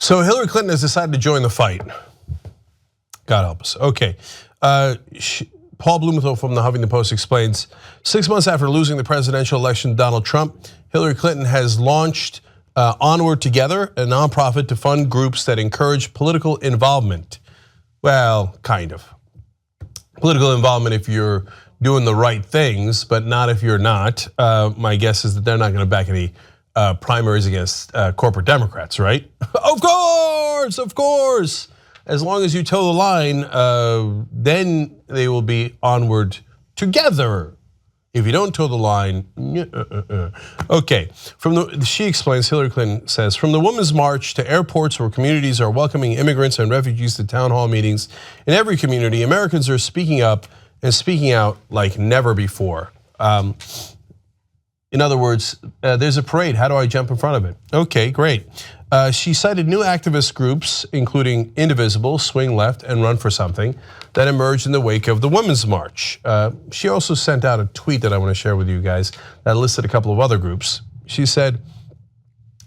So Hillary Clinton has decided to join the fight. God help us. Okay. Paul Blumenthal from the Huffington Post explains, 6 months after losing the presidential election to Donald Trump, Hillary Clinton has launched Onward Together, a nonprofit to fund groups that encourage political involvement. Well, kind of. Political involvement if you're doing the right things, but not if you're not. My guess is that they're not going to back any primaries against corporate Democrats, right? Of course. As long as you toe the line, then they will be onward together. If you don't toe the line, okay. She explains, Hillary Clinton says, from the Women's March to airports where communities are welcoming immigrants and refugees to town hall meetings, in every community, Americans are speaking up and speaking out like never before. In other words, there's a parade. How do I jump in front of it? Okay, great. She cited new activist groups, including Indivisible, Swing Left, and Run for Something, that emerged in the wake of the Women's March. She also sent out a tweet that I want to share with you guys that listed a couple of other groups. She said,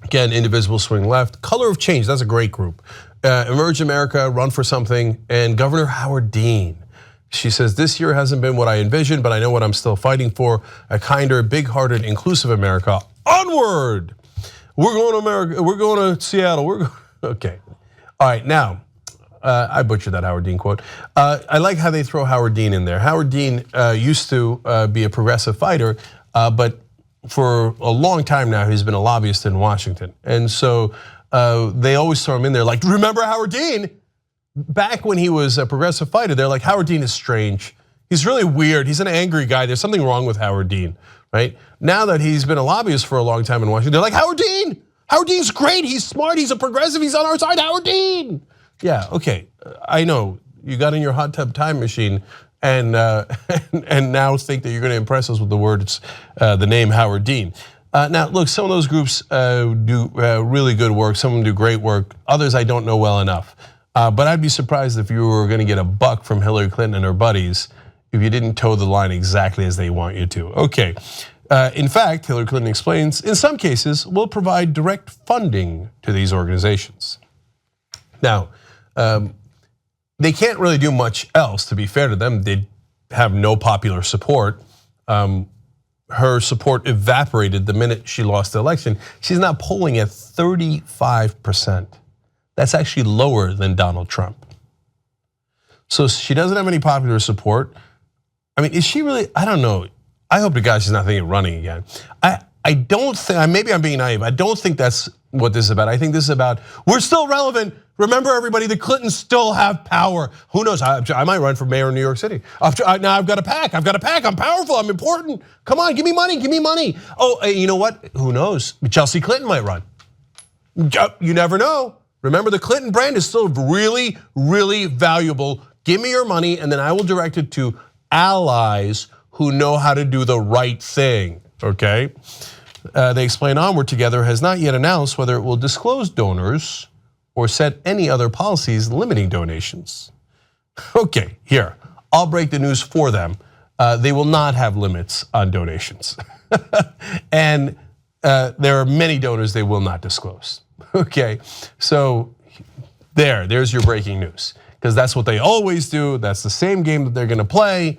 again, Indivisible, Swing Left, Color of Change, that's a great group. Emerge America, Run for Something, and Governor Howard Dean. She says, this year hasn't been what I envisioned, but I know what I'm still fighting for, a kinder, big-hearted, inclusive America. Onward! We're going to America, we're going to Seattle, okay. All right, now, I butchered that Howard Dean quote. I like how they throw Howard Dean in there. Howard Dean used to be a progressive fighter, but for a long time now, he's been a lobbyist in Washington. And so they always throw him in there like, remember Howard Dean? Back when he was a progressive fighter, they're like, Howard Dean is strange. He's really weird, he's an angry guy, there's something wrong with Howard Dean, right? Now that he's been a lobbyist for a long time in Washington, they're like, Howard Dean! Howard Dean's great, he's smart, he's a progressive, he's on our side, Howard Dean! Yeah, okay, I know, you got in your hot tub time machine and now think that you're gonna impress us with the words, the name Howard Dean. Now, look, some of those groups do really good work, some of them do great work, others I don't know well enough. But I'd be surprised if you were gonna get a buck from Hillary Clinton and her buddies if you didn't toe the line exactly as they want you to. Okay, in fact, Hillary Clinton explains, in some cases, we'll provide direct funding to these organizations. Now, they can't really do much else, to be fair to them. They have no popular support. Her support evaporated the minute she lost the election. She's now polling at 35%. That's actually lower than Donald Trump. So she doesn't have any popular support. I mean, is she really, I don't know. I hope to God she's not thinking of running again. I don't think, maybe I'm being naive. I don't think that's what this is about. I think this is about, we're still relevant. Remember everybody, the Clintons still have power. Who knows, I might run for mayor in New York City. Now I've got a PAC, I'm powerful, I'm important. Come on, give me money. Oh, you know what, who knows? Chelsea Clinton might run. You never know. Remember, the Clinton brand is still really, really valuable. Give me your money and then I will direct it to allies who know how to do the right thing, okay? They explain Onward Together has not yet announced whether it will disclose donors or set any other policies limiting donations. Okay, here, I'll break the news for them. They will not have limits on donations. And there are many donors they will not disclose. Okay, so there's your breaking news. Because that's what they always do, that's the same game that they're gonna play.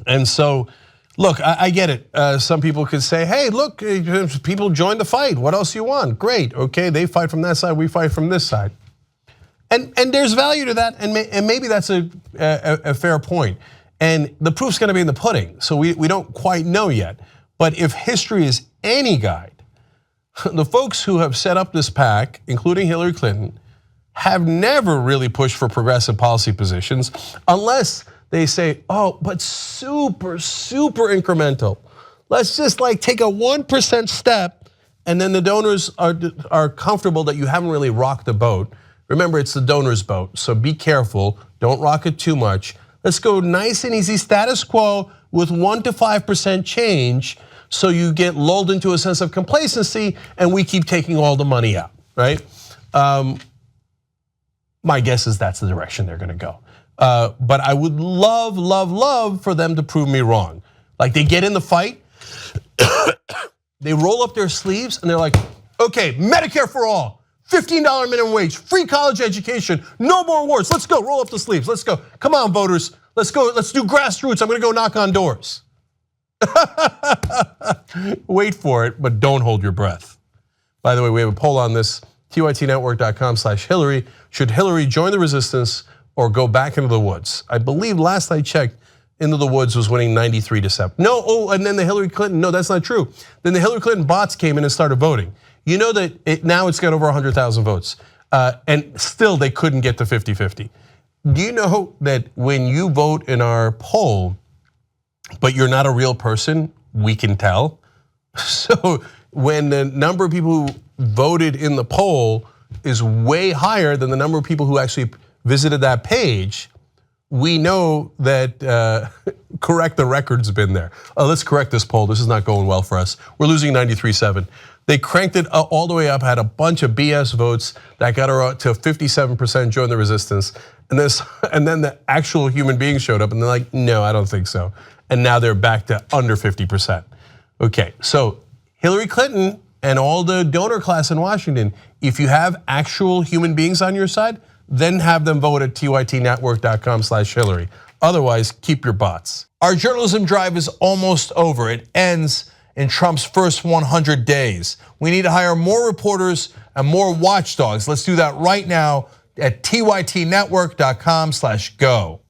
And so, look, I get it. Some people could say, hey, look, people join the fight. What else you want? Great, okay, they fight from that side, we fight from this side. And there's value to that, and maybe that's a fair point. And the proof's gonna be in the pudding, so we don't quite know yet. But if history is any guide, the folks who have set up this PAC, including Hillary Clinton, have never really pushed for progressive policy positions unless they say, oh, but super incremental. Let's just like take a 1% step and then the donors are comfortable that you haven't really rocked the boat. Remember, it's the donor's boat, so be careful, don't rock it too much. Let's go nice and easy status quo with 1 to 5% change so you get lulled into a sense of complacency and we keep taking all the money out, right? My guess is that's the direction they're gonna go. But I would love for them to prove me wrong. Like they get in the fight, they roll up their sleeves and they're like, okay, Medicare for all, $15 minimum wage, free college education, no more wars. Let's go, roll up the sleeves, let's go. Come on, voters, let's go, let's do grassroots. I'm gonna go knock on doors. Wait for it, but don't hold your breath. By the way, we have a poll on this, tytnetwork.com/Hillary. Should Hillary join the resistance or go back into the woods? I believe last I checked, Into the Woods was winning 93-7. No, and then the Hillary Clinton, no, that's not true. Then the Hillary Clinton bots came in and started voting. You know that now it's got over 100,000 votes, and still they couldn't get to 50-50. Do you know that when you vote in our poll, but you're not a real person, we can tell? So when the number of people who voted in the poll is way higher than the number of people who actually visited that page, we know that correct the record's been there. Let's correct this poll, this is not going well for us. We're losing 93-7. They cranked it all the way up, had a bunch of BS votes that got her to 57% join the resistance. And then the actual human beings showed up and they're like, no, I don't think so. And now they're back to under 50%. Okay, so Hillary Clinton and all the donor class in Washington, if you have actual human beings on your side, then have them vote at tytnetwork.com/Hillary. Otherwise, keep your bots. Our journalism drive is almost over. It ends in Trump's first 100 days. We need to hire more reporters and more watchdogs. Let's do that right now at tytnetwork.com/go.